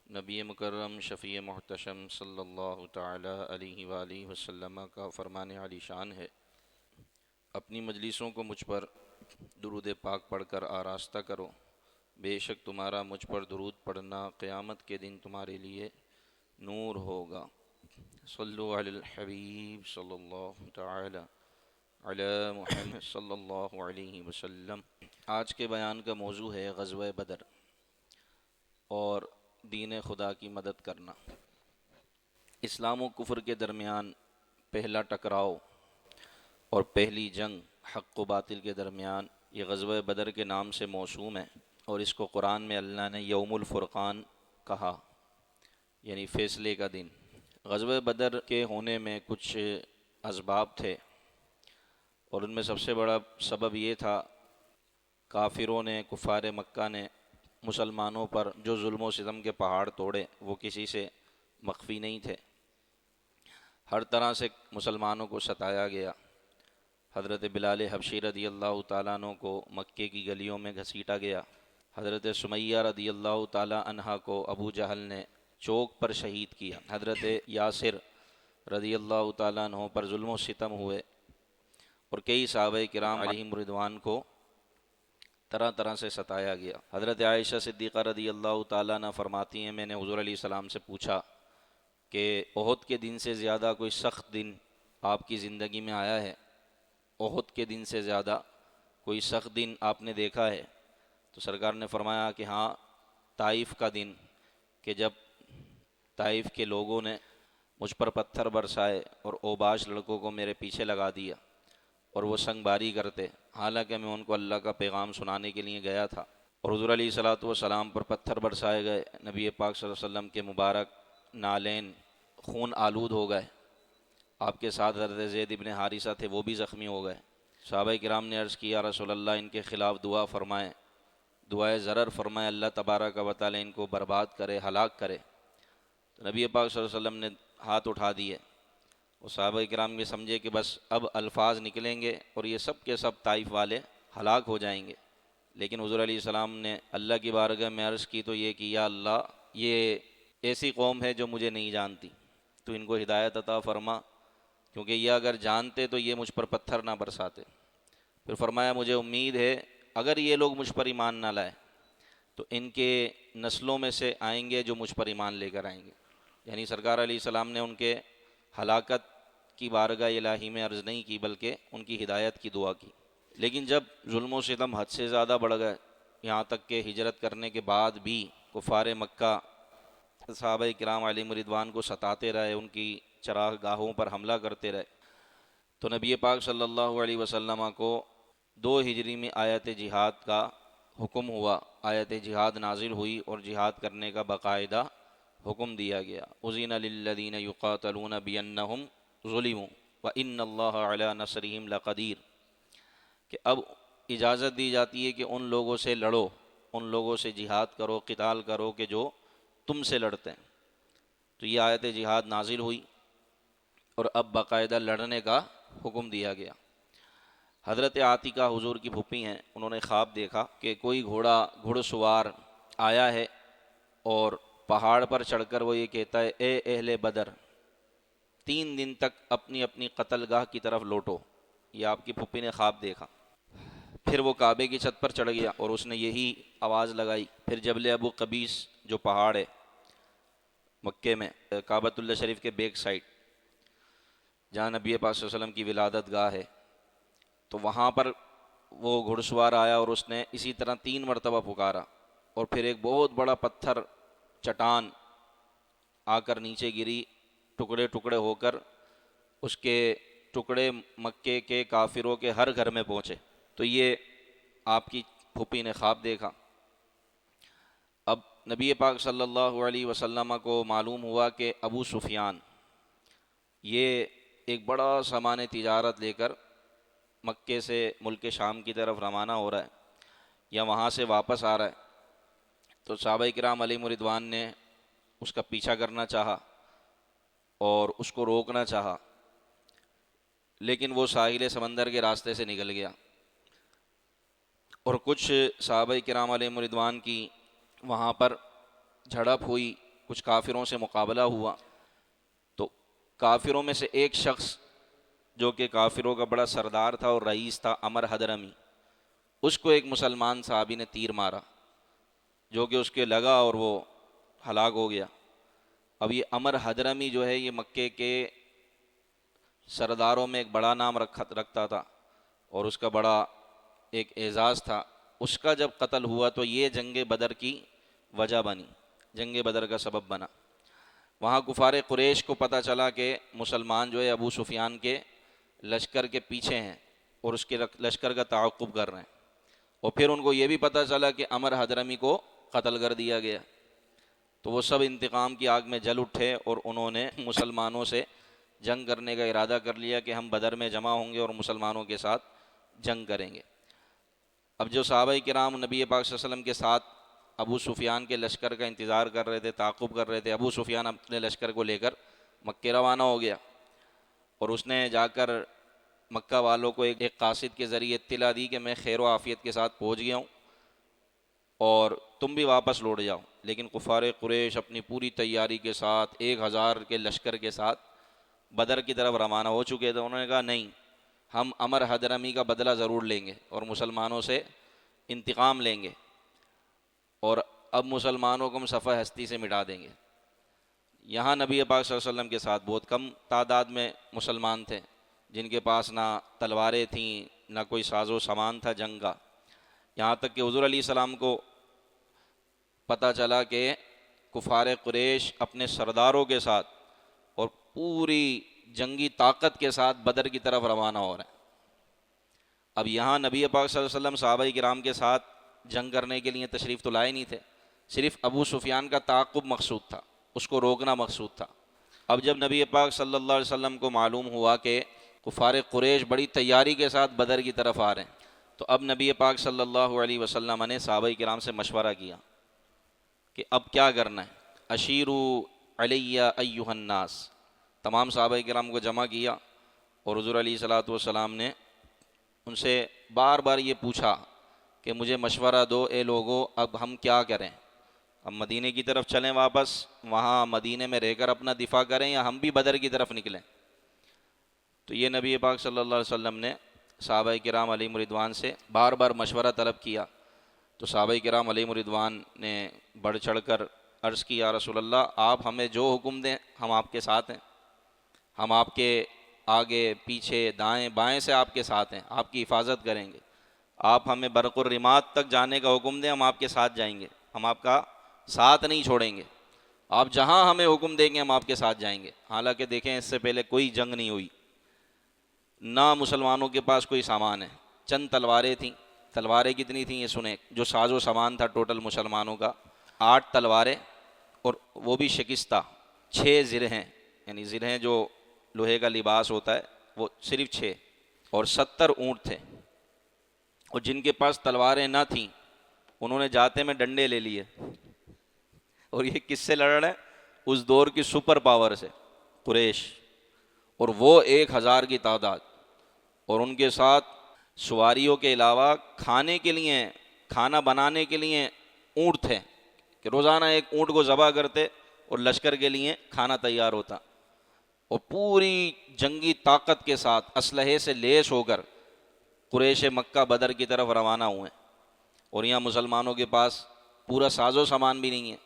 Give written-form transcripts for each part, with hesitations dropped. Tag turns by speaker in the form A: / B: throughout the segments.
A: نبی مکرم شفیع محتشم صلی اللہ تعالی علیہ وآلہ وسلم کا فرمان علی شان ہے، اپنی مجلسوں کو مجھ پر درود پاک پڑھ کر آراستہ کرو، بے شک تمہارا مجھ پر درود پڑھنا قیامت کے دن تمہارے لیے نور ہوگا۔ صلو علی الحبیب صلی اللہ تعالی علی محمد صلی اللہ علیہ وسلم۔ آج کے بیان کا موضوع ہے غزوہ بدر اور دین خدا کی مدد کرنا۔ اسلام و کفر کے درمیان پہلا ٹکراؤ اور پہلی جنگ حق و باطل کے درمیان یہ غزوہ بدر کے نام سے موسوم ہے، اور اس کو قرآن میں اللہ نے یوم الفرقان کہا، یعنی فیصلے کا دن۔ غزوہ بدر کے ہونے میں کچھ اسباب تھے، اور ان میں سب سے بڑا سبب یہ تھا، کافروں نے، کفار مکہ نے مسلمانوں پر جو ظلم و ستم کے پہاڑ توڑے وہ کسی سے مخفی نہیں تھے۔ ہر طرح سے مسلمانوں کو ستایا گیا۔ حضرت بلال حبشی رضی اللہ تعالیٰ عنہ کو مکے کی گلیوں میں گھسیٹا گیا۔ حضرت سمیہ رضی اللہ تعالیٰ عنہا کو ابو جہل نے چوک پر شہید کیا۔ حضرت یاسر رضی اللہ تعالیٰ عنہ پر ظلم و ستم ہوئے، اور کئی صحابہ کرام علیہم رضوان کو طرح طرح سے ستایا گیا۔ حضرت عائشہ صدیقہ رضی اللہ تعالیٰ عنہ فرماتی ہیں، میں نے حضور علیہ السلام سے پوچھا کہ احد کے دن سے زیادہ کوئی سخت دن آپ کی زندگی میں آیا ہے؟ احد کے دن سے زیادہ کوئی سخت دن آپ نے دیکھا ہے؟ تو سرکار نے فرمایا کہ ہاں، طائف کا دن، کہ جب طائف کے لوگوں نے مجھ پر پتھر برسائے اور اوباش لڑکوں کو میرے پیچھے لگا دیا اور وہ سنگ باری کرتے، حالانکہ میں ان کو اللہ کا پیغام سنانے کے لیے گیا تھا، اور حضور علیہ الصلاۃ والسلام پر پتھر برسائے گئے، نبی پاک صلی اللہ علیہ وسلم کے مبارک نالین خون آلود ہو گئے، آپ کے ساتھ حضرت زید ابن حارثہ تھے، وہ بھی زخمی ہو گئے۔ صحابہ کرام نے عرض کیا، رسول اللہ ان کے خلاف دعا فرمائیں، دعائے ضرر فرمائیں، اللہ تبارک و تعالی ان کو برباد کرے، ہلاک کرے۔ تو نبی پاک صلی اللہ علیہ وسلم نے ہاتھ اٹھا دیے، اور صحابہ کرام یہ سمجھے کہ بس اب الفاظ نکلیں گے اور یہ سب کے سب طائف والے ہلاک ہو جائیں گے، لیکن حضور علیہ السلام نے اللہ کی بارگاہ میں عرض کی تو یہ کہ یا اللہ، یہ ایسی قوم ہے جو مجھے نہیں جانتی، تو ان کو ہدایت عطا فرما، کیونکہ یہ اگر جانتے تو یہ مجھ پر پتھر نہ برساتے۔ پھر فرمایا مجھے امید ہے اگر یہ لوگ مجھ پر ایمان نہ لائے تو ان کے نسلوں میں سے آئیں گے جو مجھ پر ایمان لے کر آئیں گے، یعنی سرکار علیہ السلام نے ان کے ہلاکت کی بارگاہ الہی میں عرض نہیں کی، بلکہ ان کی ہدایت کی دعا کی۔ لیکن جب ظلم و ستم حد سے زیادہ بڑھ گئے، یہاں تک کہ ہجرت کرنے کے بعد بھی کفار مکہ صحابہ کرام علیہم رضوان کو ستاتے رہے، ان کی چراغ گاہوں پر حملہ کرتے رہے، تو نبی پاک صلی اللہ علیہ وسلم کو 2 ہجری میں آیت جہاد کا حکم ہوا، آیت جہاد نازل ہوئی اور جہاد کرنے کا باقاعدہ حکم دیا گیا۔ اذن للذین یقاتلون بانہم ظلموا وان اللہ علی نصرہم لقدیر، کہ اب اجازت دی جاتی ہے کہ ان لوگوں سے لڑو، ان لوگوں سے جہاد کرو، قتال کرو کہ جو تم سے لڑتے ہیں۔ تو یہ آیت جہاد نازل ہوئی اور اب باقاعدہ لڑنے کا حکم دیا گیا۔ حضرت عاتکہ حضور کی پھوپھی ہیں، انہوں نے خواب دیکھا کہ کوئی گھڑ سوار آیا ہے اور پہاڑ پر چڑھ کر وہ یہ کہتا ہے، اے اہل بدر، 3 دن تک اپنی اپنی قتل گاہ کی طرف لوٹو۔ یہ آپ کی پھوپھی نے خواب دیکھا۔ پھر وہ کعبے کی چھت پر چڑھ گیا اور اس نے یہی آواز لگائی۔ پھر جبل ابو قبیس جو پہاڑ ہے مکے میں، کعبۃ اللہ شریف کے بیک سائڈ، جہاں نبی پاک صلی اللہ علیہ وسلم کی ولادت گاہ ہے، تو وہاں پر وہ گھڑ سوار آیا اور اس نے اسی طرح 3 مرتبہ پکارا، اور پھر ایک بہت بڑا پتھر، چٹان آ کر نیچے گری، ٹکڑے ٹکڑے ہو کر اس کے ٹکڑے مکے کے کافروں کے ہر گھر میں پہنچے۔ تو یہ آپ کی پھوپھی نے خواب دیکھا۔ اب نبی پاک صلی اللہ علیہ وسلم کو معلوم ہوا کہ ابو سفیان یہ ایک بڑا سامان تجارت لے کر مکے سے ملک شام کی طرف روانہ ہو رہا ہے، یا وہاں سے واپس آ رہا ہے۔ تو صحابہ کرام علیہم رضوان نے اس کا پیچھا کرنا چاہا اور اس کو روکنا چاہا، لیکن وہ ساحل سمندر کے راستے سے نکل گیا، اور کچھ صحابہ کرام علیہم رضوان کی وہاں پر جھڑپ ہوئی، کچھ کافروں سے مقابلہ ہوا، تو کافروں میں سے ایک شخص جو کہ کافروں کا بڑا سردار تھا اور رئیس تھا، عمر حضرمی، اس کو ایک مسلمان صحابی نے تیر مارا جو کہ اس کے لگا اور وہ ہلاک ہو گیا۔ اب یہ عمر حضرمی جو ہے یہ مکے کے سرداروں میں ایک بڑا نام رکھتا تھا اور اس کا بڑا ایک اعزاز تھا۔ اس کا جب قتل ہوا تو یہ جنگ بدر کی وجہ بنی، جنگ بدر کا سبب بنا۔ وہاں کفار قریش کو پتہ چلا کہ مسلمان جو ہے ابو سفیان کے لشکر کے پیچھے ہیں اور اس کے لشکر کا تعاقب کر رہے ہیں، اور پھر ان کو یہ بھی پتہ چلا کہ عمر حضرمی کو قتل کر دیا گیا، تو وہ سب انتقام کی آگ میں جل اٹھے اور انہوں نے مسلمانوں سے جنگ کرنے کا ارادہ کر لیا کہ ہم بدر میں جمع ہوں گے اور مسلمانوں کے ساتھ جنگ کریں گے۔ اب جو صحابہ کرام نبی پاک صلی اللہ علیہ وسلم کے ساتھ ابو سفیان کے لشکر کا انتظار کر رہے تھے، تعاقب کر رہے تھے، ابو سفیان اپنے لشکر کو لے کر مکے روانہ ہو گیا اور اس نے جا کر مکہ والوں کو ایک قاصد کے ذریعے اطلاع دی کہ میں خیر و عافیت کے ساتھ پہنچ گیا ہوں اور تم بھی واپس لوٹ جاؤ۔ لیکن کفار قریش اپنی پوری تیاری کے ساتھ 1000 کے لشکر کے ساتھ بدر کی طرف روانہ ہو چکے تھے۔ انہوں نے کہا نہیں، ہم عمر حضرمی کا بدلہ ضرور لیں گے اور مسلمانوں سے انتقام لیں گے، اور اب مسلمانوں کو ہم صفحہ ہستی سے مٹا دیں گے۔ یہاں نبی پاک صلی اللہ علیہ وسلم کے ساتھ بہت کم تعداد میں مسلمان تھے جن کے پاس نہ تلواریں تھیں نہ کوئی ساز و سامان تھا جنگ کا، یہاں تک کہ حضور علیہ السلام کو پتہ چلا کہ کفار قریش اپنے سرداروں کے ساتھ اور پوری جنگی طاقت کے ساتھ بدر کی طرف روانہ ہو رہے ہیں۔ اب یہاں نبی پاک صلی اللہ علیہ وسلم صحابہ کرام کے ساتھ جنگ کرنے کے لیے تشریف تو لائے نہیں تھے، صرف ابو سفیان کا تعاقب مقصود تھا، اس کو روکنا مقصود تھا۔ اب جب نبی پاک صلی اللہ علیہ وسلم کو معلوم ہوا کہ کفار قریش بڑی تیاری کے ساتھ بدر کی طرف آ رہے ہیں، تو اب نبی پاک صلی اللہ علیہ وسلم نے صحابہ کرام سے مشورہ کیا کہ اب کیا کرنا ہے۔ اشیروا علی ایھا الناس، تمام صحابہ کرام کو جمع کیا اور حضور علیہ الصلوۃ والسلام نے ان سے بار بار یہ پوچھا کہ مجھے مشورہ دو اے لوگو، اب ہم کیا کریں؟ ہم مدینے کی طرف چلیں واپس، وہاں مدینے میں رہ کر اپنا دفاع کریں، یا ہم بھی بدر کی طرف نکلیں؟ تو یہ نبی پاک صلی اللہ علیہ وسلم نے صحابہ کرام علیہم رضوان سے بار بار مشورہ طلب کیا۔ تو صحابہ کرام علیہم رضوان نے بڑھ چڑھ کر عرض کی، یا رسول اللہ، آپ ہمیں جو حکم دیں ہم آپ کے ساتھ ہیں، ہم آپ کے آگے پیچھے دائیں بائیں سے آپ کے ساتھ ہیں، آپ کی حفاظت کریں گے۔ آپ ہمیں برق الرمات تک جانے کا حکم دیں، ہم آپ کے ساتھ جائیں گے، ہم آپ کا ساتھ نہیں چھوڑیں گے، آپ جہاں ہمیں حکم دیں گے ہم آپ کے ساتھ جائیں گے۔ حالانکہ دیکھیں اس سے پہلے کوئی جنگ نہیں ہوئی، نہ مسلمانوں کے پاس کوئی سامان ہے، چند تلواریں تھیں۔ تلواریں کتنی تھیں یہ سنیں، جو ساز و سامان تھا ٹوٹل مسلمانوں کا 8 تلواریں، اور وہ بھی شکستہ، 6 زرہیں، یعنی زرہیں جو لوہے کا لباس ہوتا ہے وہ صرف 6، اور 70 اونٹ تھے۔ اور جن کے پاس تلواریں نہ تھیں انہوں نے جاتے میں ڈنڈے لے لیے، اور یہ کس سے لڑ رہے ہیں؟ اس دور کی سپر پاور سے، قریش، اور وہ 1000 کی تعداد، اور ان کے ساتھ سواریوں کے علاوہ کھانے کے لیے، کھانا بنانے کے لیے اونٹ تھے کہ روزانہ ایک اونٹ کو ذبح کرتے اور لشکر کے لیے کھانا تیار ہوتا، اور پوری جنگی طاقت کے ساتھ اسلحے سے لیس ہو کر قریش مکہ بدر کی طرف روانہ ہوئے، اور یہاں مسلمانوں کے پاس پورا ساز و سامان بھی نہیں ہے۔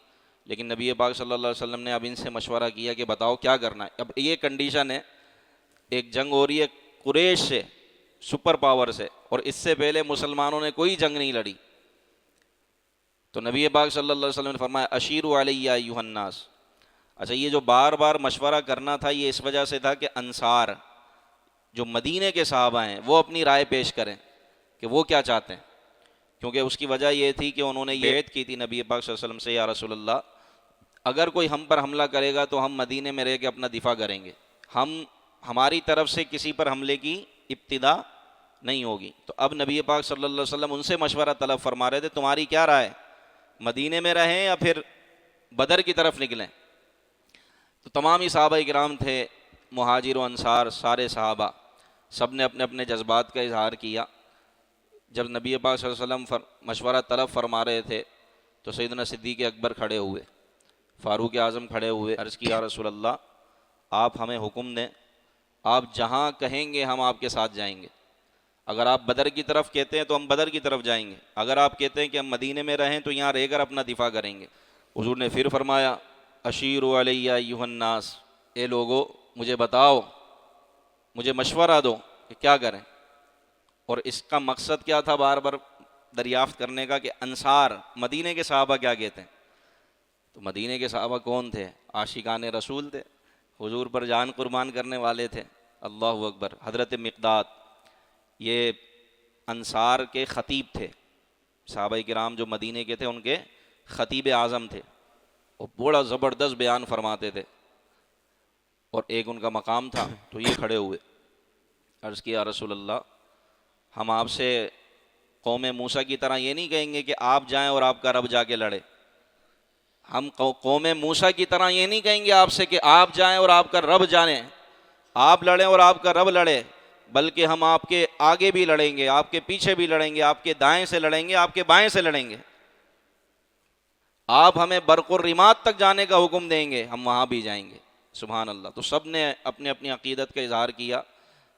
A: لیکن نبی پاک صلی اللہ علیہ وسلم نے اب ان سے مشورہ کیا کہ بتاؤ کیا کرنا ہے۔ اب یہ کنڈیشن ہے، ایک جنگ ہو رہی ہے قریش سے، سپر پاور سے، اور اس سے پہلے مسلمانوں نے کوئی جنگ نہیں لڑی۔ تو نبی پاک صلی اللہ علیہ وسلم نے فرمایا اشیروا علی ایھا الناس۔ اچھا، یہ جو بار بار مشورہ کرنا تھا یہ اس وجہ سے تھا کہ انصار جو مدینے کے صحابہ ہیں وہ اپنی رائے پیش کریں کہ وہ کیا چاہتے ہیں، کیونکہ اس کی وجہ یہ تھی کہ انہوں نے یہ بیعت کی تھی نبی پاک صلی اللہ علیہ وسلم سے، یا رسول اللہ اگر کوئی ہم پر حملہ کرے گا تو ہم مدینے میں رہ کے اپنا دفاع کریں گے، ہماری طرف سے کسی پر حملے کی ابتدا نہیں ہوگی۔ تو اب نبی پاک صلی اللہ علیہ وسلم ان سے مشورہ طلب فرما رہے تھے، تمہاری کیا رائے، مدینے میں رہیں یا پھر بدر کی طرف نکلیں؟ تو تمام ہی صحابہ کرام تھے، مہاجر و انصار، سارے صحابہ، سب نے اپنے اپنے جذبات کا اظہار کیا۔ جب نبی پاک صلی اللہ علیہ وسلم مشورہ طلب فرما رہے تھے تو سیدنا صدیق اکبر کھڑے ہوئے، فاروق اعظم کھڑے ہوئے، عرض کیا یا رسول اللہ آپ ہمیں حکم دیں، آپ جہاں کہیں گے ہم آپ کے ساتھ جائیں گے۔ اگر آپ بدر کی طرف کہتے ہیں تو ہم بدر کی طرف جائیں گے، اگر آپ کہتے ہیں کہ ہم مدینے میں رہیں تو یہاں رہ کر اپنا دفاع کریں گے۔ حضور نے پھر فرمایا اشیروا علی ایھا الناس، اے لوگو مجھے بتاؤ، مجھے مشورہ دو کہ کیا کریں۔ اور اس کا مقصد کیا تھا بار بار دریافت کرنے کا کہ انصار مدینے کے صحابہ کیا کہتے ہیں۔ تو مدینے کے صحابہ کون تھے؟ عاشقان رسول تھے، حضور پر جان قربان کرنے والے تھے۔ اللہ اکبر۔ حضرت مقداد یہ انصار کے خطیب تھے، صحابہ کرام جو مدینے کے تھے ان کے خطیب اعظم تھے، وہ بڑا زبردست بیان فرماتے تھے، اور ایک ان کا مقام تھا۔ تو یہ کھڑے ہوئے، عرض کیا رسول اللہ ہم آپ سے قوم موسیٰ کی طرح یہ نہیں کہیں گے کہ آپ جائیں اور آپ کا رب جا کے لڑے، ہم قوم موسیٰ کی طرح یہ نہیں کہیں گے آپ سے کہ آپ جائیں اور آپ کا رب جانے، آپ لڑیں اور آپ کا رب لڑے، بلکہ ہم آپ کے آگے بھی لڑیں گے، آپ کے پیچھے بھی لڑیں گے، آپ کے دائیں سے لڑیں گے، آپ کے بائیں سے لڑیں گے، آپ ہمیں برق الرمات تک جانے کا حکم دیں گے ہم وہاں بھی جائیں گے۔ سبحان اللہ۔ تو سب نے اپنی اپنی عقیدت کا اظہار کیا۔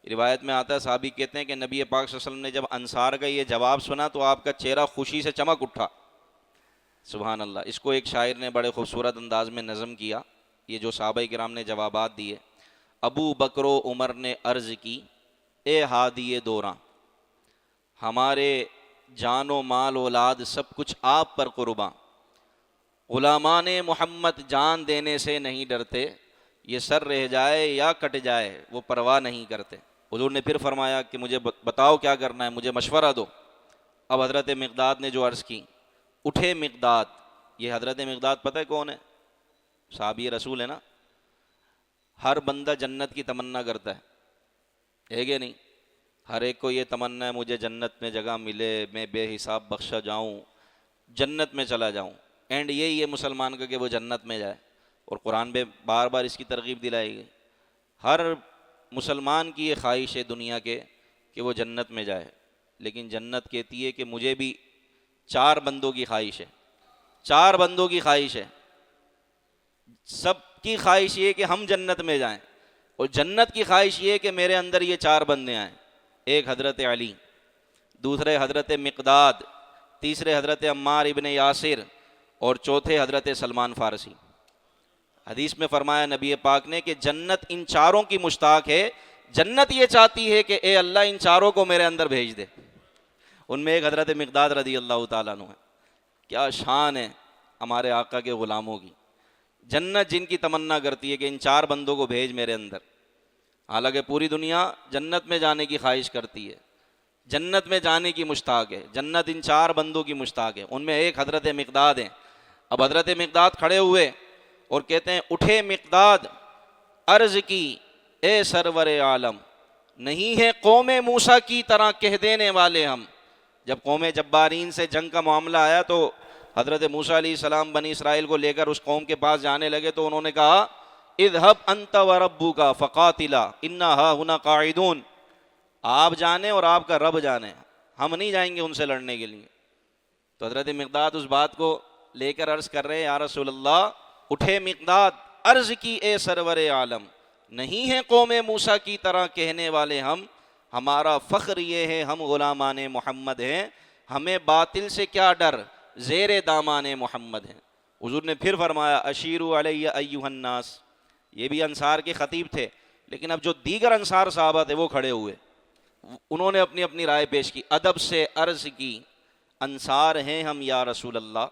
A: روایت میں آتا ہے صحابی کہتے ہیں کہ نبی پاک صلی اللہ علیہ وسلم نے جب انصار کا یہ جواب سنا تو آپ کا چہرہ خوشی سے چمک اٹھا۔ سبحان اللہ۔ اس کو ایک شاعر نے بڑے خوبصورت انداز میں نظم کیا، یہ جو صحابہ کرام نے جوابات دیے۔ ابو بکر و عمر نے عرض کی اے ہادی دوراں، ہمارے جان و مال اولاد سب کچھ آپ پر قرباں، غلامان محمد جان دینے سے نہیں ڈرتے، یہ سر رہ جائے یا کٹ جائے وہ پرواہ نہیں کرتے۔ حضور نے پھر فرمایا کہ مجھے بتاؤ کیا کرنا ہے، مجھے مشورہ دو۔ اب حضرت مقداد نے جو عرض کی، اٹھے مقداد۔ یہ حضرت مقداد پتہ ہے کون ہے؟ صحابی رسول ہے نا۔ ہر بندہ جنت کی تمنا کرتا ہے کہ نہیں؟ ہر ایک کو یہ تمنا ہے مجھے جنت میں جگہ ملے، میں بے حساب بخشا جاؤں، جنت میں چلا جاؤں۔ اینڈ یہی ہے مسلمان کا کہ وہ جنت میں جائے، اور قرآن میں بار بار اس کی ترغیب دلائی گئی۔ ہر مسلمان کی یہ خواہش ہے دنیا کے کہ وہ جنت میں جائے، لیکن جنت کہتی ہے کہ مجھے بھی 4 بندوں کی خواہش ہے، 4 بندوں کی خواہش ہے۔ سب کی خواہش یہ کہ ہم جنت میں جائیں، اور جنت کی خواہش یہ کہ میرے اندر یہ 4 بندے آئیں۔ ایک حضرت علی، دوسرے حضرت مقداد، تیسرے حضرت عمار ابن یاسر، اور چوتھے حضرت سلمان فارسی۔ حدیث میں فرمایا نبی پاک نے کہ جنت ان 4 کی مشتاق ہے، جنت یہ چاہتی ہے کہ اے اللہ ان 4 کو میرے اندر بھیج دے۔ ان میں ایک حضرت مقداد رضی اللہ تعالیٰ عنہ ہے۔ کیا شان ہے ہمارے آقا کے غلاموں کی، جنت جن کی تمنا کرتی ہے کہ ان 4 بندوں کو بھیج میرے اندر۔ حالانکہ پوری دنیا جنت میں جانے کی خواہش کرتی ہے، جنت میں جانے کی مشتاق ہے، جنت ان 4 بندوں کی مشتاق ہے۔ ان میں ایک حضرت مقداد ہیں۔ اب حضرت مقداد کھڑے ہوئے اور کہتے ہیں اٹھے مقداد، عرض کی اے سرور عالم، نہیں ہے قوم موسیٰ کی طرح کہہ دینے والے ہم۔ جب قوم جبارین سے جنگ کا معاملہ آیا تو حضرت موسیٰ علیہ السلام بنی اسرائیل کو لے کر اس قوم کے پاس جانے لگے، تو انہوں نے کہا اذهب انت وربک فقاتلا انا ہاہنا قاعدون، آپ جانیں اور آپ کا رب جانے، ہم نہیں جائیں گے ان سے لڑنے کے لیے۔ تو حضرت مقداد اس بات کو لے کر عرض کر رہے ہیں یا رسول اللہ، اٹھے مقداد، عرض کی اے سرور عالم، نہیں ہے قوم موسیٰ کی طرح کہنے والے ہم، ہمارا فخر یہ ہے ہم غلامان محمد ہیں، ہمیں باطل سے کیا ڈر، زیر دامان محمد ہیں۔ حضور نے پھر فرمایا اشیروا علی ایھا الناس۔ یہ بھی انصار کے خطیب تھے، لیکن اب جو دیگر انصار صحابہ تھے وہ کھڑے ہوئے، انہوں نے اپنی اپنی رائے پیش کی۔ ادب سے عرض کی انصار ہیں ہم یا رسول اللہ،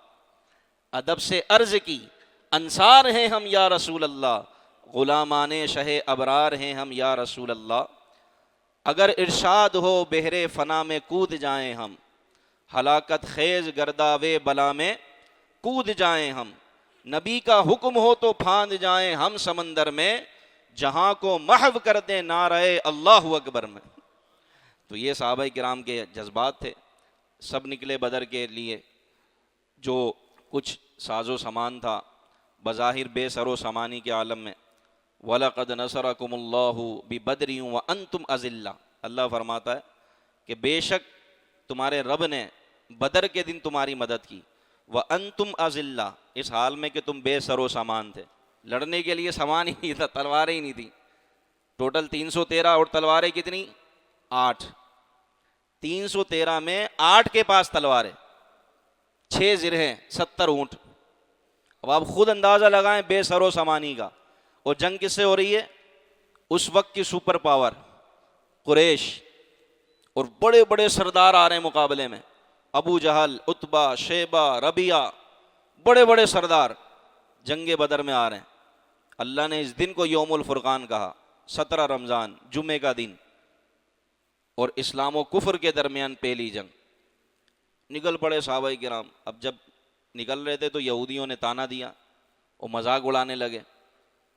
A: ادب سے عرض کی انصار ہیں ہم یا رسول اللہ، غلامان شہ ابرار ہیں ہم یا رسول اللہ، اگر ارشاد ہو بحر فنا میں کود جائیں ہم، ہلاکت خیز گرداوے بلا میں کود جائیں ہم، نبی کا حکم ہو تو پھاند جائیں ہم سمندر میں، جہاں کو محو کر دیں نعرہ اللہ اکبر میں۔ تو یہ صحابہ کرام کے جذبات تھے۔ سب نکلے بدر کے لیے، جو کچھ ساز و سامان تھا بظاہر بے سر و سامانی کے عالم میں۔ وَلَقَدْ نَصَرَكُمُ اللَّهُ بِبَدْرٍ وَأَنْتُمْ أَذِلَّةٌ، اللہ فرماتا ہے کہ بے شک تمہارے رب نے بدر کے دن تمہاری مدد کی، وَأَنْتُمْ أَذِلَّةٌ، اس حال میں کہ تم بے سر و سامان تھے، لڑنے کے لیے سامان ہی نہیں تھا، تلواریں ہی نہیں تھیں. ٹوٹل 313 اور تلواریں کتنی؟ 8. 313 میں 8 کے پاس تلواریں، 6 زرہیں، 70 اونٹ. اب آپ خود اندازہ لگائیں بے سر و سامانی کا. اور جنگ کس سے ہو رہی ہے؟ اس وقت کی سپر پاور قریش، اور بڑے بڑے سردار آ رہے ہیں مقابلے میں، ابو جہل، عتبہ، شیبہ، ربیعہ، بڑے بڑے سردار جنگ بدر میں آ رہے ہیں. اللہ نے اس دن کو یوم الفرقان کہا، 17 رمضان، جمعے کا دن، اور اسلام و کفر کے درمیان پہلی جنگ. نکل پڑے صحابہ کرام. اب جب نکل رہے تھے تو یہودیوں نے تانا دیا اور مذاق اڑانے لگے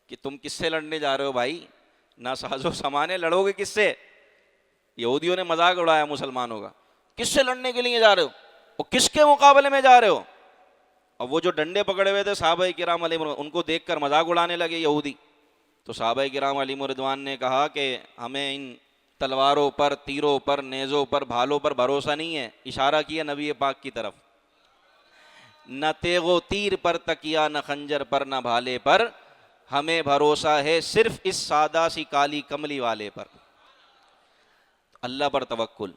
A: کہ تم کس سے لڑنے جا رہے ہو بھائی، نہ ساز و سامان ہے، لڑو گے کس سے؟ یہودیوں نے مذاق اڑایا مسلمانوں کا، کس سے لڑنے کے لیے جا رہے ہو اور کس کے مقابلے میں جا رہے ہو؟ اب وہ جو ڈنڈے پکڑے ہوئے تھے صحابہ کرام علیہ ان کو دیکھ کر مذاق اڑانے لگے یہودی. تو صحابہ کرام علیہ رضوان نے کہا کہ ہمیں ان تلواروں پر، تیروں پر، نیزوں پر، بھالوں پر بھروسہ نہیں ہے. اشارہ کیا نبی پاک کی طرف، نہ تیغ و تیر پر تکیا، نہ خنجر پر، نہ بھالے پر، ہمیں بھروسہ ہے صرف اس سادہ سی کالی کملی والے پر. اللہ پر توکل،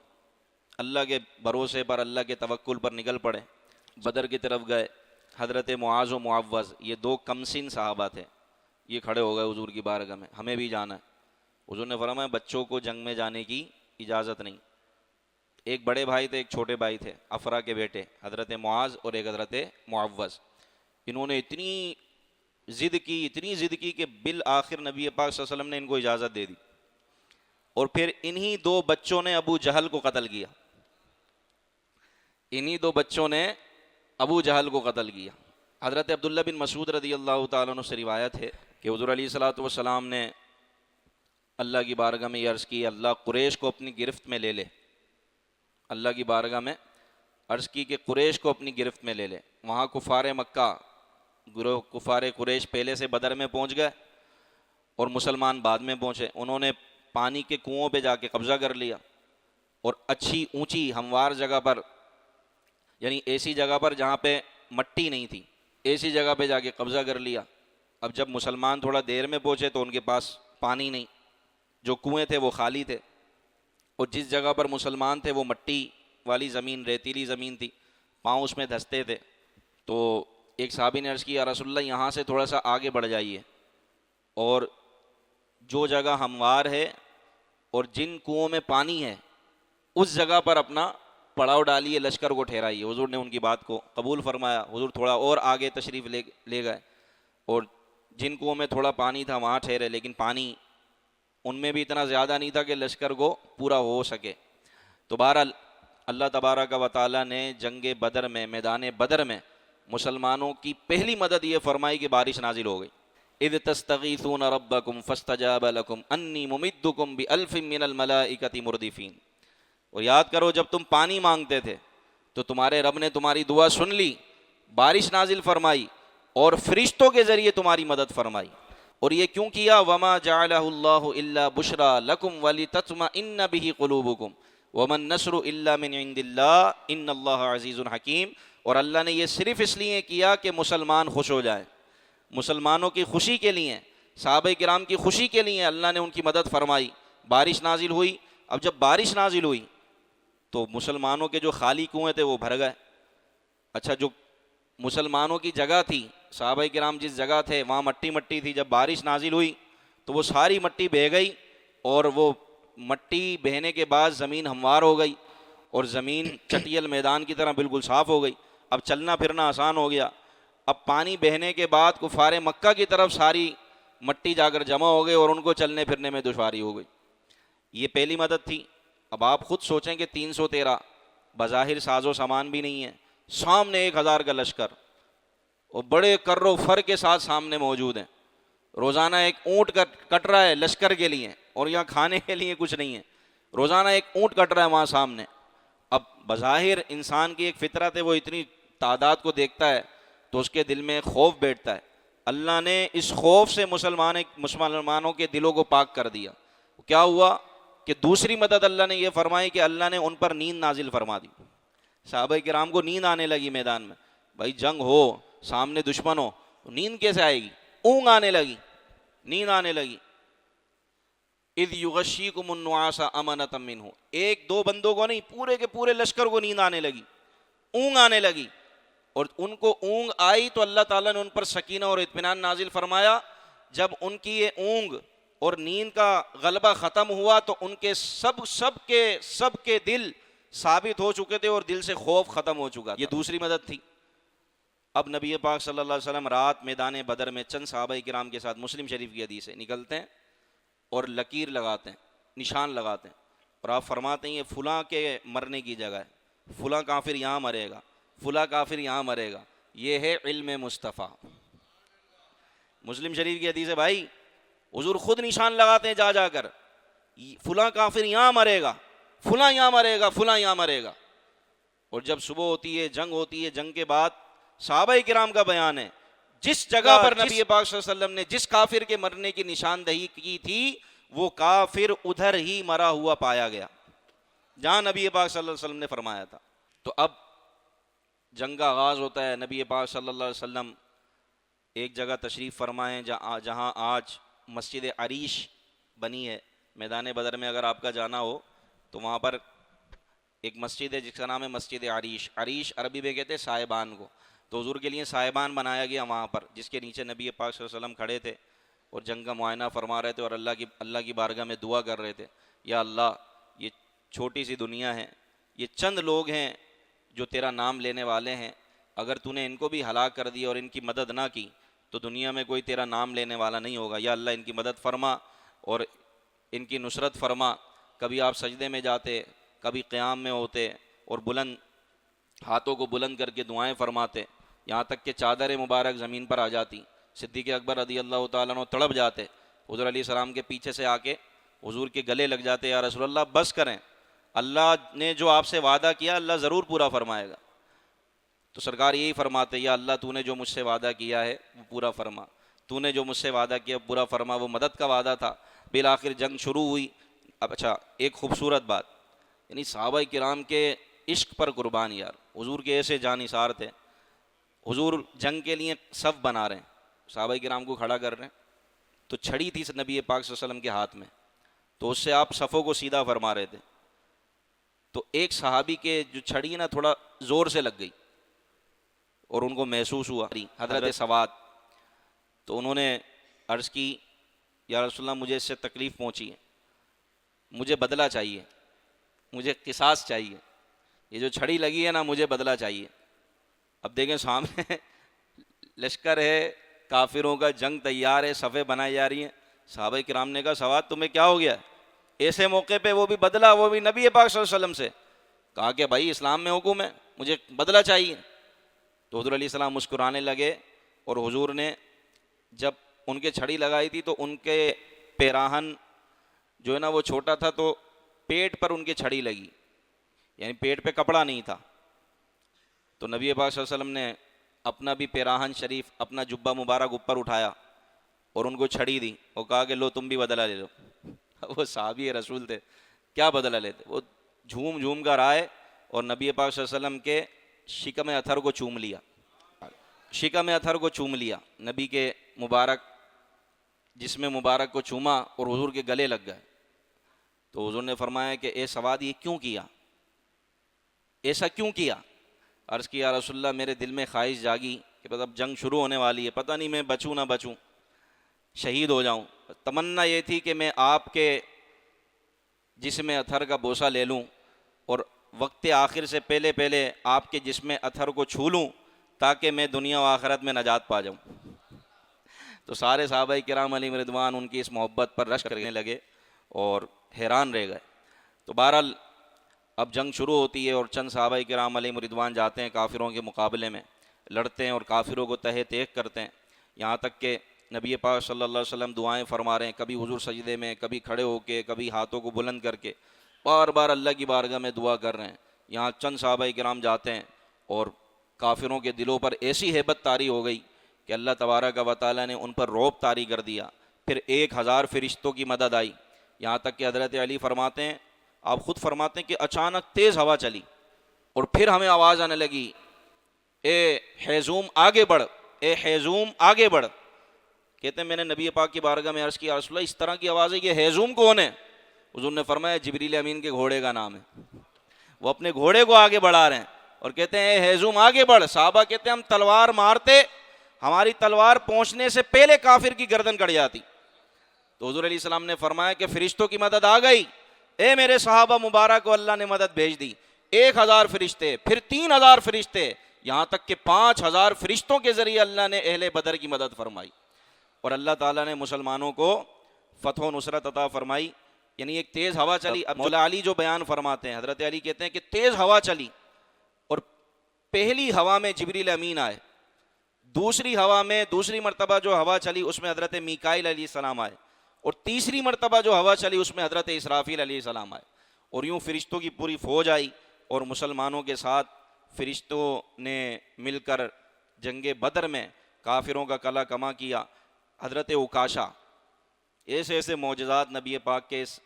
A: اللہ کے بھروسے پر، اللہ کے توکل پر نکل پڑے. بدر کی طرف گئے. حضرت معاذ و معوذ، یہ 2 کمسن صحابہ تھے، یہ کھڑے ہو گئے حضور کی بارگاہ میں، ہمیں بھی جانا ہے. حضور نے فرمایا بچوں کو جنگ میں جانے کی اجازت نہیں. ایک بڑے بھائی تھے، ایک چھوٹے بھائی تھے، افرا کے بیٹے، حضرت معاذ اور ایک حضرت معوذ. انہوں نے اتنی ضد کی کہ بالآخر نبی پاک صلی اللہ علیہ وسلم نے ان کو اجازت دے دی. اور پھر انہی 2 بچوں نے ابو جہل کو قتل کیا. انہی 2 بچوں نے ابو جہل کو قتل کیا. حضرت عبداللہ بن مسعود رضی اللہ تعالیٰ عنہ سے روایت ہے کہ حضور علیہ الصلوۃ والسلام نے اللہ کی بارگاہ میں یہ عرض کی، اللہ قریش کو اپنی گرفت میں لے لے. اللہ کی بارگاہ میں عرض کی کہ قریش کو اپنی گرفت میں لے لے. وہاں کفار مکہ، کفار قریش پہلے سے بدر میں پہنچ گئے اور مسلمان بعد میں پہنچے. انہوں نے پانی کے کنووں پہ جا کے قبضہ کر لیا اور اچھی اونچی ہموار جگہ پر، یعنی ایسی جگہ پر جہاں پہ مٹی نہیں تھی، ایسی جگہ پہ جا کے قبضہ کر لیا. اب جب مسلمان تھوڑا دیر میں پہنچے تو ان کے پاس پانی نہیں، جو کنویں تھے وہ خالی تھے، اور جس جگہ پر مسلمان تھے وہ مٹی والی زمین، ریتیلی زمین تھی، پاؤں اس میں دھستے تھے. تو ایک صحابی نے عرض کیا رسول اللہ یہاں سے تھوڑا سا آگے بڑھ جائیے، اور جو جگہ ہموار ہے اور جن کنووں میں پانی ہے اس جگہ پر اپنا پڑاؤ ڈالیے، لشکر کو ٹھہرائیے. حضور نے ان کی بات کو قبول فرمایا. حضور تھوڑا اور آگے تشریف لے گئے، اور جن کنووں میں تھوڑا پانی تھا وہاں ٹھہرے، لیکن پانی ان میں بھی اتنا زیادہ نہیں تھا کہ لشکر کو پورا ہو سکے. تو بہرحال اللہ تبارک و تعالیٰ نے جنگ بدر میں، میدان بدر میں مسلمانوں کی پہلی مدد یہ فرمائی کہ بارش نازل ہو گئی. اذ تستغیثون ربکم فاستجاب لکم انی ممدکم بألف من الملائکۃ مردفین. اور یاد کرو جب تم پانی مانگتے تھے تو تمہارے رب نے تمہاری دعا سن لی، بارش نازل فرمائی اور فرشتوں کے ذریعے تمہاری مدد فرمائی. اور یہ کیوں کیا؟ وما جعلہ اللہ الا بشرا لکم ولتطمئن بہ قلوبکم وما النصر الا من عند اللہ ان اللہ عزیز حکیم. اور اللہ نے یہ صرف اس لیے کیا کہ مسلمان خوش ہو جائیں، مسلمانوں کی خوشی کے لیے، صحابہ کرام کی خوشی کے لیے اللہ نے ان کی مدد فرمائی. بارش نازل ہوئی. اب جب بارش نازل ہوئی تو مسلمانوں کے جو خالی کنویں تھے وہ بھر گئے. اچھا، جو مسلمانوں کی جگہ تھی، صحابہ کرام جس جگہ تھے وہاں مٹی تھی. جب بارش نازل ہوئی تو وہ ساری مٹی بہہ گئی، اور وہ مٹی بہنے کے بعد زمین ہموار ہو گئی اور زمین چٹیل میدان کی طرح بالکل صاف ہو گئی. اب چلنا پھرنا آسان ہو گیا. اب پانی بہنے کے بعد کفار مکہ کی طرف ساری مٹی جا کر جمع ہو گئی اور ان کو چلنے پھرنے میں دشواری ہو گئی. یہ پہلی مدد تھی. اب آپ خود سوچیں کہ 313 بظاہر ساز و سامان بھی نہیں ہے، سامنے 1000 کا لشکر اور بڑے کر و فر کے ساتھ سامنے موجود ہیں. روزانہ ایک اونٹ کٹ رہا ہے لشکر کے لیے، اور یہاں کھانے کے لیے کچھ نہیں ہے. روزانہ ایک اونٹ کٹ رہا ہے وہاں سامنے. اب بظاہر انسان کی ایک فطرت ہے، وہ اتنی تعداد کو دیکھتا ہے تو اس کے دل میں خوف بیٹھتا ہے. اللہ نے اس خوف سے مسلمانوں کے دلوں کو پاک کر دیا. کیا ہوا کہ دوسری مدد اللہ نے یہ فرمائی کہ اللہ نے ان پر نیند نازل فرما دی. صحابہ کرام کو نیند آنے لگی میدان میں. بھائی جنگ ہو سامنے دشمن ہو نیند کیسے آئے گی؟ اونگ آنے لگی، نیند آنے لگی. اذ یغشیکم النعاس امنۃ منہ، ایک دو بندوں کو نہیں، پورے کے پورے لشکر کو نیند آنے لگی، اونگ آنے لگی. اور ان کو اونگ آئی تو اللہ تعالیٰ نے ان پر سکینہ اور اطمینان نازل فرمایا. جب ان کی یہ اونگ اور نیند کا غلبہ ختم ہوا تو ان کے سب کے دل ثابت ہو چکے تھے اور دل سے خوف ختم ہو چکا. یہ دوسری مدد تھی. اب نبی پاک صلی اللہ علیہ وسلم رات میدان بدر میں چند صحابہ کرام کے ساتھ، مسلم شریف کی حدیث ہے، نکلتے ہیں اور لکیر لگاتے ہیں، نشان لگاتے ہیں، اور آپ فرماتے ہیں یہ فلاں کے مرنے کی جگہ ہے، فلاں کافر یہاں مرے گا، فلاں کافر یہاں مرے گا. یہ ہے علم مصطفیٰ. مسلم شریف کی حدیث ہے بھائی، حضور خود نشان لگاتے ہیں جا جا کر، فلاں کافر یہاں مرے گا، فلاں یہاں مرے گا، فلاں یہاں مرے گا. اور جب صبح ہوتی ہے، جنگ ہوتی ہے، جنگ کے بعد صحابہ کرام کا بیان ہے جس جگہ پر نبی پاک صلی اللہ علیہ وسلم نے جس کافر کے مرنے کی نشاندہی کی تھی وہ کافر ادھر ہی مرا ہوا پایا گیا جہاں نبی پاک صلی اللہ علیہ وسلم نے فرمایا تھا. تو اب جنگ کا آغاز ہوتا ہے. نبی پاک صلی اللہ علیہ وسلم ایک جگہ تشریف فرمائیں جہاں آج مسجد عریش بنی ہے. میدان بدر میں اگر آپ کا جانا ہو تو وہاں پر ایک مسجد ہے جس کا نام ہے مسجد عریش. عریش عربی میں کہتے ہیں صاحبان کو. تو حضور کے لیے صاحبان بنایا گیا وہاں پر، جس کے نیچے نبی پاک صلی اللہ علیہ وسلم کھڑے تھے اور جنگ کا معائنہ فرما رہے تھے اور اللہ کی بارگاہ میں دعا کر رہے تھے، یا اللہ یہ چھوٹی سی دنیا ہے، یہ چند لوگ ہیں جو تیرا نام لینے والے ہیں، اگر تو نے ان کو بھی ہلاک کر دیا اور ان کی مدد نہ کی تو دنیا میں کوئی تیرا نام لینے والا نہیں ہوگا. یا اللہ ان کی مدد فرما اور ان کی نصرت فرما. کبھی آپ سجدے میں جاتے، کبھی قیام میں ہوتے اور بلند ہاتھوں کو بلند کر کے دعائیں فرماتے، یہاں تک کہ چادر مبارک زمین پر آ جاتی. صدیق اکبر رضی اللہ تعالیٰ عنہ تڑپ جاتے، حضور علیہ السلام کے پیچھے سے آ کے حضور کے گلے لگ جاتے، یا رسول اللہ بس کریں، اللہ نے جو آپ سے وعدہ کیا اللہ ضرور پورا فرمائے گا. تو سرکار یہی فرماتے، یا اللہ تو نے جو مجھ سے وعدہ کیا ہے وہ پورا فرما، تو نے جو مجھ سے وعدہ کیا پورا فرما. وہ مدد کا وعدہ تھا. بالآخر جنگ شروع ہوئی. اب اچھا ایک خوبصورت بات، یعنی صحابہ کرام کے عشق پر قربان یار، حضور کے ایسے جانثار تھے. حضور جنگ کے لیے صف بنا رہے ہیں، صحابہ کرام کو کھڑا کر رہے ہیں، تو چھڑی تھی نبی پاک صلی اللہ علیہ وسلم کے ہاتھ میں، تو اس سے آپ صفوں کو سیدھا فرما رہے تھے. تو ایک صحابی کے جو چھڑی نا تھوڑا زور سے لگ گئی اور ان کو محسوس ہوا حضرت سواد. تو انہوں نے عرض کی، یا رسول اللہ مجھے اس سے تکلیف پہنچی ہے، مجھے بدلہ چاہیے، مجھے قصاص چاہیے، یہ جو چھڑی لگی ہے نا مجھے بدلہ چاہیے. اب دیکھیں سامنے لشکر ہے کافروں کا، جنگ تیار ہے، صفیں بنائی جا رہی ہیں. صحابہ کرام نے کہا سواد تمہیں کیا ہو گیا؟ ایسے موقع پہ وہ بھی بدلہ، وہ بھی نبی پاک صلی اللہ علیہ وسلم سے. کہا کہ بھائی اسلام میں حکم ہے، مجھے بدلہ چاہیے. تو حضور علیہ السلام مسکرانے لگے اور حضور نے جب ان کے چھڑی لگائی تھی تو ان کے پیراہن جو ہے نا وہ چھوٹا تھا، تو پیٹ پر ان کے چھڑی لگی، یعنی پیٹ پہ کپڑا نہیں تھا. تو نبی پاک صلی اللہ علیہ وسلم نے اپنا بھی پیراہن شریف، اپنا جبہ مبارک اوپر اٹھایا اور ان کو چھڑی دی اور کہا کہ لو تم بھی بدلہ لے لو. وہ صحابی رسول تھے، کیا بدلہ لیتے؟ وہ جھوم جھوم کر آئے اور نبی پاک صلی اللہ علیہ وسلم کے شکم اطہر کو چوم لیا، شکم اطہر کو چوم لیا، نبی کے مبارک جسم مبارک کو چوما اور حضور کے گلے لگ گئے. تو حضور نے فرمایا کہ اے سواد یہ کیوں کیا، ایسا کیوں کیا؟ عرض کیا یا رسول اللہ میرے دل میں خواہش جاگی کہ اب جنگ شروع ہونے والی ہے، پتہ نہیں میں بچوں نہ بچوں، شہید ہو جاؤں. تمنا یہ تھی کہ میں آپ کے جسم اطہر کا بوسہ لے لوں اور وقت آخر سے پہلے پہلے آپ کے جسم اطہر کو چھو لوں تاکہ میں دنیا و آخرت میں نجات پا جاؤں. تو سارے صحابہ کرام علیہم رضوان ان کی اس محبت پر رشک کرنے لگے اور حیران رہ گئے. تو بہرحال اب جنگ شروع ہوتی ہے اور چند صحابہ کرام علیہم رضوان جاتے ہیں کافروں کے مقابلے میں، لڑتے ہیں اور کافروں کو تہہ تیغ کرتے ہیں، یہاں تک کہ نبی پاک صلی اللہ علیہ وسلم دعائیں فرما رہے ہیں، کبھی حضور سجدے میں، کبھی کھڑے ہو کے، کبھی ہاتھوں کو بلند کر کے بار بار اللہ کی بارگاہ میں دعا کر رہے ہیں. یہاں چند صحابہ کرام جاتے ہیں اور کافروں کے دلوں پر ایسی ہیبت طاری ہو گئی کہ اللہ تبارک و تعالیٰ نے ان پر رعب طاری کر دیا. پھر 1000 فرشتوں کی مدد آئی، یہاں تک کہ حضرت علی فرماتے ہیں، آپ خود فرماتے ہیں کہ اچانک تیز ہوا چلی اور پھر ہمیں آواز آنے لگی اے حیزوم آگے بڑھ، اے حیزوم آگے بڑھ. کہتے ہیں میں نے نبی پاک کی بارگاہ میں عرض کیا رسول اللہ اس طرح کی آواز ہے، یہ حیزوم کون ہے؟ حضور نے فرمایا جبریل امین کے گھوڑے کا نام ہے. وہ اپنے گھوڑے کو آگے بڑھا رہے ہیں اور کہتے ہیں اے حیزوم آگے بڑھ. صحابہ کہتے ہیں ہم تلوار مارتے، ہماری تلوار پہنچنے سے پہلے کافر کی گردن کٹ جاتی. تو حضور علیہ السلام نے فرمایا کہ فرشتوں کی مدد آ گئی. اے میرے صحابہ مبارک کو اللہ نے مدد بھیج دی. 1000 فرشتے، پھر 3000 فرشتے، یہاں تک کہ 5000 فرشتوں کے ذریعے اللہ نے اہل بدر کی مدد فرمائی. اور اللہ تعالیٰ نے مسلمانوں کو فتح و نصرت عطا فرمائی. یعنی ایک تیز ہوا چلی. اب مولا علی جو بیان فرماتے ہیں، حضرت علی کہتے ہیں کہ تیز ہوا چلی اور پہلی ہوا میں جبریل امین آئے، دوسری ہوا میں دوسری مرتبہ جو ہوا چلی اس میں حضرت میکائیل علیہ السلام آئے، اور تیسری مرتبہ جو ہوا چلی اس میں حضرت اسرافیل علیہ السلام آئے. اور یوں فرشتوں کی پوری فوج آئی اور مسلمانوں کے ساتھ فرشتوں نے مل کر جنگ بدر میں کافروں کا کلا کما کیا. حضرت عکاشہ، ایسے ایسے معجزات نبی پاک کے اس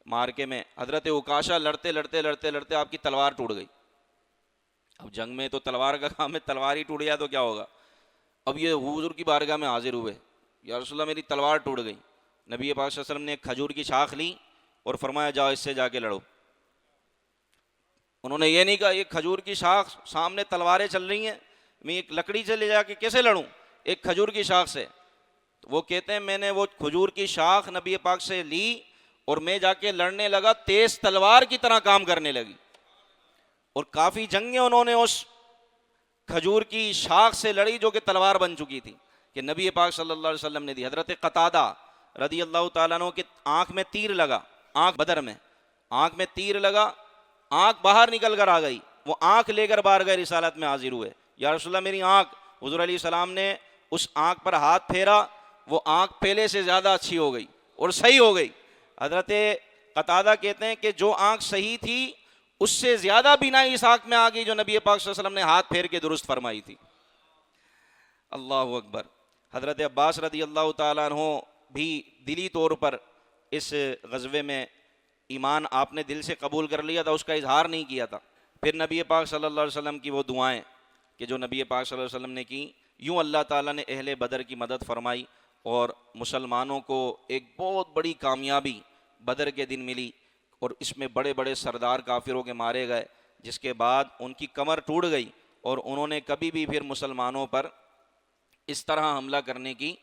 A: مارکے میں. حضرت عکاشہ لڑتے لڑتے لڑتے لڑتے آپ کی تلوار ٹوٹ گئی. اب جنگ میں تو تلوار کا کام ہے، تلوار ہی ٹوٹ گیا تو کیا ہوگا. اب یہ حضور کی بارگاہ میں حاضر ہوئے، یا رسول اللہ میری تلوار ٹوٹ گئی. نبی پاک صلی اللہ علیہ وسلم نے ایک کھجور کی شاخ لی اور فرمایا جاؤ اس سے جا کے لڑو. انہوں نے یہ نہیں کہا ایک کھجور کی شاخ سامنے تلواریں چل رہی ہیں، میں ایک لکڑی سے لے جا کے کیسے لڑوں ایک کھجور کی شاخ سے. تو وہ کہتے ہیں میں نے وہ کھجور کی شاخ نبی پاک سے لی اور میں جا کے لڑنے لگا، تیز تلوار کی طرح کام کرنے لگی. اور کافی جنگیں انہوں نے اس کھجور کی شاخ سے لڑی جو کہ تلوار بن چکی تھی کہ نبی پاک صلی اللہ علیہ وسلم نے دی. حضرت قتادہ رضی اللہ تعالیٰ عنہ کی آنکھ میں تیر لگا، آنکھ بدر میں آنکھ میں تیر لگا، آنکھ باہر نکل کر آ گئی. وہ آنکھ لے کر بارگاہ رسالت میں حاضر ہوئے، یا رسول اللہ میری آنکھ. حضور علیہ السلام نے اس آنکھ پر ہاتھ پھیرا، وہ آنکھ پہلے سے زیادہ اچھی ہو گئی اور صحیح ہو گئی. حضرت قتادہ کہتے ہیں کہ جو آنکھ صحیح تھی اس سے زیادہ بینائی اس آنکھ میں آ گئی جو نبی پاک صلی اللہ علیہ وسلم نے ہاتھ پھیر کے درست فرمائی تھی. اللہ اکبر. حضرت عباس رضی اللہ تعالیٰ عنہ بھی دلی طور پر اس غزوے میں ایمان آپ نے دل سے قبول کر لیا تھا، اس کا اظہار نہیں کیا تھا. پھر نبی پاک صلی اللہ علیہ وسلم کی وہ دعائیں کہ جو نبی پاک صلی اللہ علیہ وسلم نے کی، یوں اللہ تعالیٰ نے اہل بدر کی مدد فرمائی اور مسلمانوں کو ایک بہت بڑی کامیابی بدر کے دن ملی. اور اس میں بڑے بڑے سردار کافروں کے مارے گئے، جس کے بعد ان کی کمر ٹوٹ گئی اور انہوں نے کبھی بھی پھر مسلمانوں پر اس طرح حملہ کرنے کی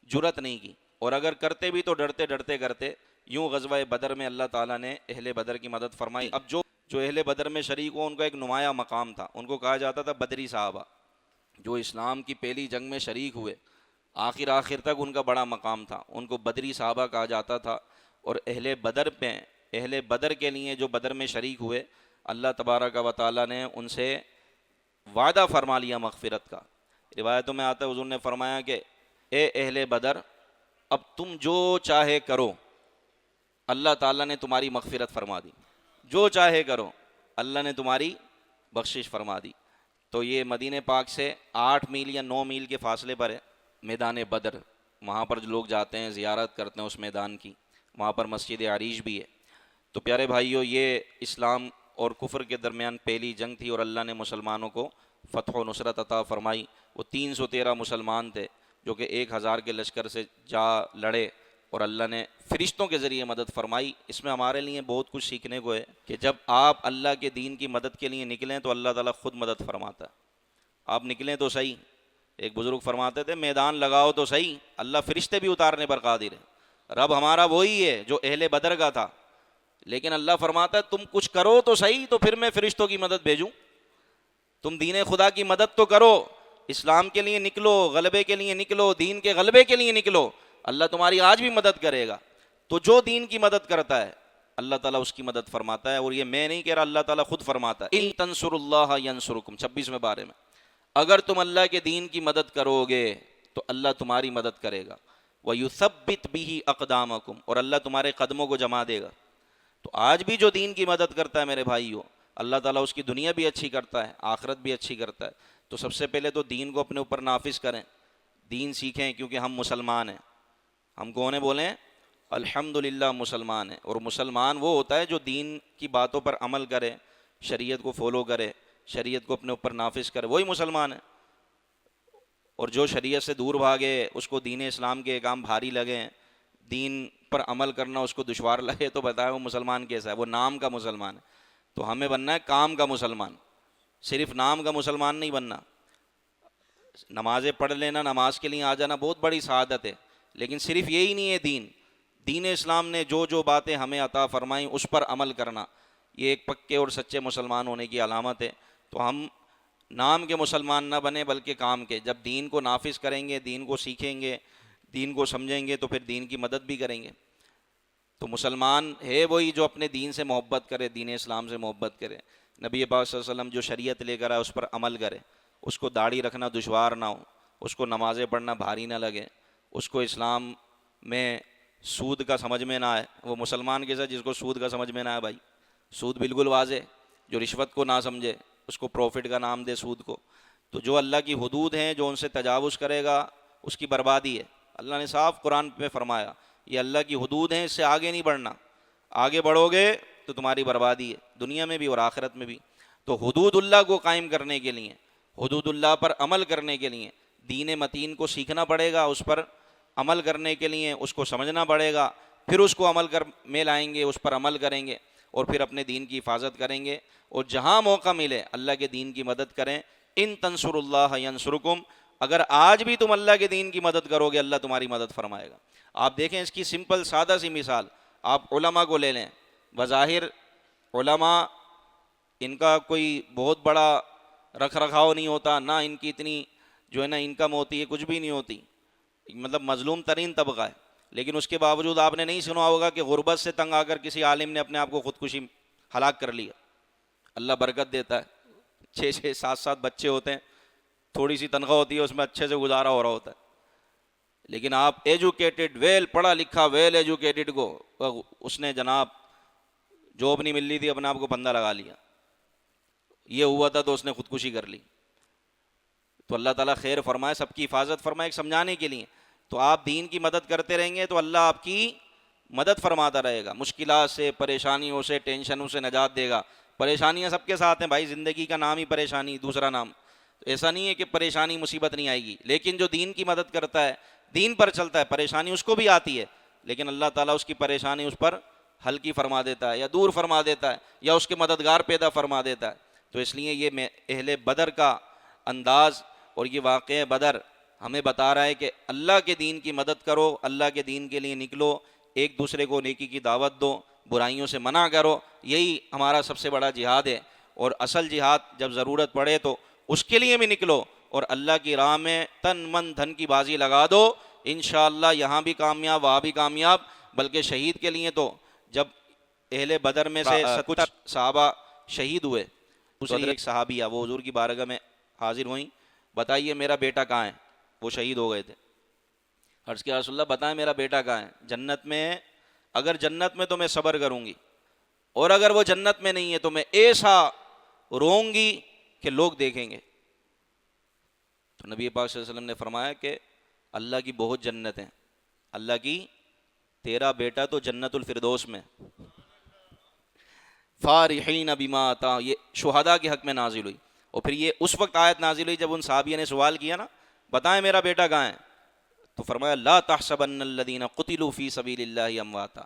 A: جرت نہیں کی، اور اگر کرتے بھی تو ڈرتے ڈرتے کرتے. یوں غزوہ بدر میں اللہ تعالیٰ نے اہل بدر کی مدد فرمائی. اب جو اہل بدر میں شریک ہو ان کا ایک نمایاں مقام تھا، ان کو کہا جاتا تھا بدری صحابہ. جو اسلام کی پہلی جنگ میں شریک ہوئے آخر تک ان کا بڑا مقام تھا، ان کو بدری صحابہ کہا جاتا تھا. اور اہل بدر کے لیے جو بدر میں شریک ہوئے، اللہ تبارک و تعالیٰ نے ان سے وعدہ فرما لیا مغفرت کا. روایتوں میں آتا ہے حضور نے فرمایا کہ اے اہل بدر اب تم جو چاہے کرو، اللہ تعالیٰ نے تمہاری مغفرت فرما دی. جو چاہے کرو اللہ نے تمہاری بخشش فرما دی. تو یہ مدینہ پاک سے 8 میل یا 9 میل کے فاصلے پر ہے میدان بدر. وہاں پر جو لوگ جاتے ہیں زیارت کرتے ہیں اس میدان کی، وہاں پر مسجد عریش بھی ہے. تو پیارے بھائیو، یہ اسلام اور کفر کے درمیان پہلی جنگ تھی اور اللہ نے مسلمانوں کو فتح و نصرت عطا فرمائی. وہ 313 مسلمان تھے جو کہ 1000 کے لشکر سے جا لڑے اور اللہ نے فرشتوں کے ذریعے مدد فرمائی. اس میں ہمارے لیے بہت کچھ سیکھنے کو ہے کہ جب آپ اللہ کے دین کی مدد کے لیے نکلیں تو اللہ تعالیٰ خود مدد فرماتا ہے. آپ نکلیں تو صحیح. ایک بزرگ فرماتے تھے میدان لگاؤ تو صحیح، اللہ فرشتے بھی اتارنے پر قادر ہے. رب ہمارا وہی ہے جو اہل بدر کا تھا، لیکن اللہ فرماتا ہے تم کچھ کرو تو صحیح، تو پھر میں فرشتوں کی مدد بھیجوں. تم دین خدا کی مدد تو کرو، اسلام کے لیے نکلو، غلبے کے لیے نکلو، دین کے غلبے کے لیے نکلو، اللہ تمہاری آج بھی مدد کرے گا. تو جو دین کی مدد کرتا ہے اللہ تعالیٰ اس کی مدد فرماتا ہے. اور یہ میں نہیں کہہ رہا، اللہ تعالیٰ خود فرماتا ہے ان تنصر اللہ ینصرکم 26ویں بارے میں. اگر تم اللہ کے دین کی مدد کرو گے تو اللہ تمہاری مدد کرے گا. وَيُثَبِّتْ بِهِ أَقْدَامَكُمْ، اور اللہ تمہارے قدموں کو جما دے گا. تو آج بھی جو دین کی مدد کرتا ہے میرے بھائیو، اللہ تعالیٰ اس کی دنیا بھی اچھی کرتا ہے، آخرت بھی اچھی کرتا ہے. تو سب سے پہلے تو دین کو اپنے اوپر نافذ کریں، دین سیکھیں، کیونکہ ہم مسلمان ہیں. ہم کون ہیں بولیں؟ الحمدللہ مسلمان ہیں. اور مسلمان وہ ہوتا ہے جو دین کی باتوں پر عمل کرے، شریعت کو فالو کرے. شریعت کو اپنے اوپر نافذ کرے وہی مسلمان ہے. اور جو شریعت سے دور بھاگے، اس کو دین اسلام کے کام بھاری لگے، دین پر عمل کرنا اس کو دشوار لگے، تو بتائے وہ مسلمان کیسا ہے؟ وہ نام کا مسلمان ہے. تو ہمیں بننا ہے کام کا مسلمان، صرف نام کا مسلمان نہیں بننا. نمازیں پڑھ لینا، نماز کے لیے آ جانا بہت بڑی سعادت ہے، لیکن صرف یہی نہیں ہے دین. دین اسلام نے جو جو باتیں ہمیں عطا فرمائیں اس پر عمل کرنا، یہ ایک پکے اور سچے مسلمان ہونے کی علامت ہے. تو ہم نام کے مسلمان نہ بنے بلکہ کام کے. جب دین کو نافذ کریں گے، دین کو سیکھیں گے، دین کو سمجھیں گے، تو پھر دین کی مدد بھی کریں گے. تو مسلمان ہے وہی جو اپنے دین سے محبت کرے، دین اسلام سے محبت کرے، نبی پاک صلی اللہ علیہ وسلم جو شریعت لے کر آئے اس پر عمل کرے، اس کو داڑھی رکھنا دشوار نہ ہو، اس کو نمازیں پڑھنا بھاری نہ لگے، اس کو اسلام میں سود کا سمجھ میں نہ آئے. وہ مسلمان کے ساتھ جس کو سود کا سمجھ میں نہ آئے، بھائی سود بالکل واضح، جو رشوت کو نہ سمجھے، اس کو پروفٹ کا نام دے سود کو. تو جو اللہ کی حدود ہیں، جو ان سے تجاوز کرے گا اس کی بربادی ہے. اللہ نے صاف قرآن میں فرمایا یہ اللہ کی حدود ہیں، اس سے آگے نہیں بڑھنا، آگے بڑھو گے تو تمہاری بربادی ہے، دنیا میں بھی اور آخرت میں بھی. تو حدود اللہ کو قائم کرنے کے لیے، حدود اللہ پر عمل کرنے کے لیے دین متین کو سیکھنا پڑے گا، اس پر عمل کرنے کے لیے اس کو سمجھنا پڑے گا، پھر اس کو عمل کر میں لائیں گے، اس پر عمل کریں گے اور پھر اپنے دین کی حفاظت کریں گے. اور جہاں موقع ملے اللہ کے دین کی مدد کریں. ان تنصر اللہ ینصرکم، اگر آج بھی تم اللہ کے دین کی مدد کرو گے اللہ تمہاری مدد فرمائے گا. آپ دیکھیں اس کی سمپل سادہ سی مثال، آپ علماء کو لے لیں. بظاہر علماء ان کا کوئی بہت بڑا رکھ رکھاؤ نہیں ہوتا، نہ ان کی اتنی جو ہے نا انکم ہوتی ہے، کچھ بھی نہیں ہوتی، مطلب مظلوم ترین طبقہ ہے. لیکن اس کے باوجود آپ نے نہیں سنا ہوگا کہ غربت سے تنگ آ کر کسی عالم نے اپنے آپ کو خودکشی ہلاک کر لیا. اللہ برکت دیتا ہے، 6 7 بچے ہوتے ہیں، تھوڑی سی تنخواہ ہوتی ہے، اس میں اچھے سے گزارا ہو رہا ہوتا ہے. لیکن آپ ایجوکیٹڈ، ویل پڑھا لکھا، ویل ایجوکیٹڈ کو اس نے جناب جاب نہیں مل رہی تھی، اپنے آپ کو پھندا لگا لیا، یہ ہوا تھا تو اس نے خودکشی کر لی. تو اللہ تعالیٰ خیر فرمائے، سب کی حفاظت فرمائے سمجھانے کے لیے. تو آپ دین کی مدد کرتے رہیں گے تو اللہ آپ کی مدد فرماتا رہے گا، مشکلات سے، پریشانیوں سے، ٹینشنوں سے نجات دے گا. پریشانیاں سب کے ساتھ ہیں بھائی، زندگی کا نام ہی پریشانی، دوسرا نام. تو ایسا نہیں ہے کہ پریشانی مصیبت نہیں آئے گی، لیکن جو دین کی مدد کرتا ہے، دین پر چلتا ہے، پریشانی اس کو بھی آتی ہے، لیکن اللہ تعالیٰ اس کی پریشانی اس پر ہلکی فرما دیتا ہے، یا دور فرما دیتا ہے، یا اس کے مددگار پیدا فرما دیتا ہے. تو اس لیے یہ اہل بدر کا انداز اور یہ واقعہ بدر ہمیں بتا رہا ہے کہ اللہ کے دین کی مدد کرو، اللہ کے دین کے لیے نکلو، ایک دوسرے کو نیکی کی دعوت دو، برائیوں سے منع کرو. یہی ہمارا سب سے بڑا جہاد ہے. اور اصل جہاد جب ضرورت پڑے تو اس کے لیے بھی نکلو، اور اللہ کی راہ میں تن من دھن کی بازی لگا دو، انشاءاللہ یہاں بھی کامیاب، وہاں بھی کامیاب. بلکہ شہید کے لیے تو جب اہل بدر میں سے 70 صحابہ شہید ہوئے، دوسری ایک صحابیہ وہ حضور کی بارگاہ میں حاضر ہوئیں، بتائیے میرا بیٹا کہاں ہے؟ وہ شہید ہو گئے تھے. عرض کیا رسول اللہ بتائیں میرا بیٹا کہاں ہے؟ جنت میں ہے، اگر جنت میں تو میں صبر کروں گی، اور اگر وہ جنت میں نہیں ہے تو میں ایسا روں گی کہ لوگ دیکھیں گے. تو نبی پاک صلی اللہ علیہ وسلم نے فرمایا کہ اللہ کی بہت جنت ہیں، اللہ کی، تیرا بیٹا تو جنت الفردوس میں. فارحین بما آتا، یہ شہداء کے حق میں نازل ہوئی. اور پھر یہ اس وقت آیت نازل ہوئی جب ان صحابیہ نے سوال کیا نا بتائیں میرا بیٹا کہاں ہے، تو فرمایا لا تحسبن الذین قتلوا فی سبیل اللہ امواتا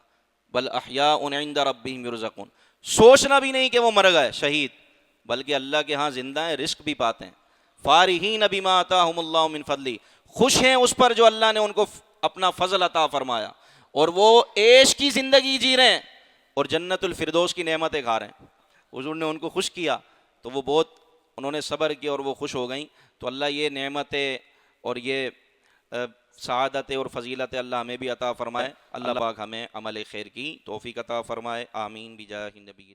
A: بل احیاء عند ربہم یرزقون. سوچنا بھی نہیں کہ وہ مر گئے شہید، بلکہ اللہ کے ہاں زندہ ہیں، رزق بھی پاتے ہیں. فارحین بما آتاہم اللہ من فضلہ، خوش ہیں اس پر جو اللہ نے ان کو اپنا فضل عطا فرمایا، اور وہ عیش کی زندگی جی رہے ہیں اور جنت الفردوس کی نعمتیں کھا رہے ہیں. حضور نے ان کو خوش کیا تو وہ بہت انہوں نے صبر کیا اور وہ خوش ہو گئیں. تو اللہ یہ نعمتیں اور یہ سعادت اور فضیلت اللہ ہمیں بھی عطا فرمائے. اللہ پاک ہمیں عمل خیر کی توفیق عطا فرمائے. آمین بجاہ النبی.